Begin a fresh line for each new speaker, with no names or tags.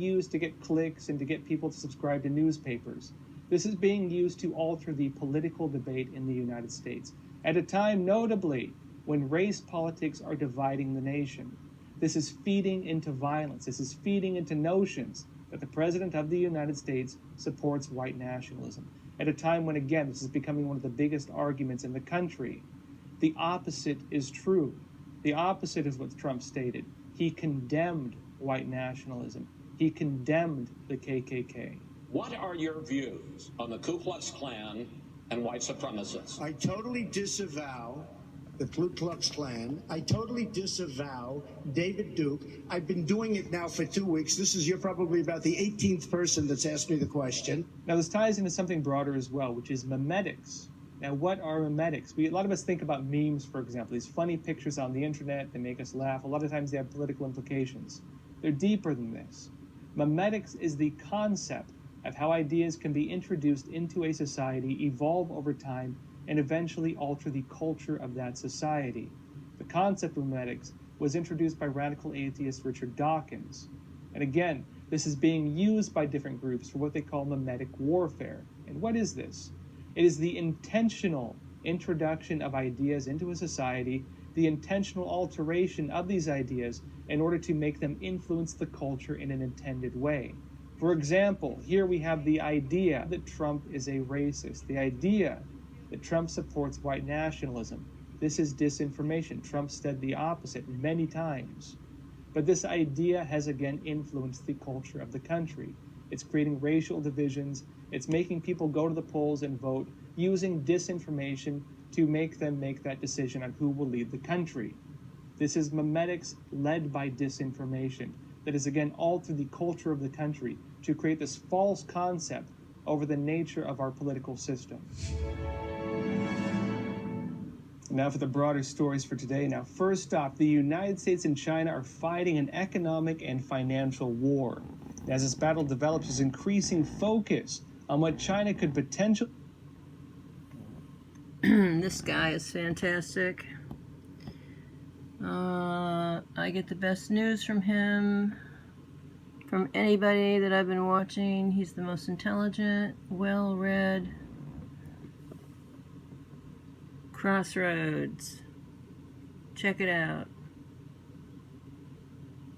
used to get clicks and to get people to subscribe to newspapers. This is being used to alter the political debate in the United States, at a time, notably, when race politics are dividing the nation. This is feeding into violence. This is feeding into notions that the President of the United States supports white nationalism. At a time when, again, this is becoming one of the biggest arguments in the country. The opposite is true. The opposite is what Trump stated. He condemned white nationalism. He condemned the KKK.
What are your views on the Ku Klux Klan and white supremacists?
I totally disavow the Ku Klux Klan. I totally disavow David Duke. I've been doing it now for 2 weeks. You're probably about the 18th person that's asked me the question.
Now, this ties into something broader as well, which is memetics. Now, what are memetics? A lot of us think about memes, for example, these funny pictures on the internet that make us laugh. A lot of times they have political implications. They're deeper than this. Memetics is the concept of how ideas can be introduced into a society, evolve over time, and eventually alter the culture of that society. The concept of memetics was introduced by radical atheist Richard Dawkins. And again, this is being used by different groups for what they call memetic warfare. And what is this? It is the intentional introduction of ideas into a society, the intentional alteration of these ideas in order to make them influence the culture in an intended way. For example, here we have the idea that Trump is a racist, the idea that Trump supports white nationalism. This is disinformation. Trump said the opposite many times. But this idea has again influenced the culture of the country. It's creating racial divisions. It's making people go to the polls and vote using disinformation to make them make that decision on who will lead the country. This is memetics led by disinformation that has again altered the culture of the country to create this false concept over the nature of our political system. Now for the broader stories for today. Now, first off, the United States and China are fighting an economic and financial war. As this battle develops, there's increasing focus on what China could potentially...
This guy is fantastic. I get the best news from him. From anybody that I've been watching, he's the most intelligent, well-read. Crossroads. Check it out.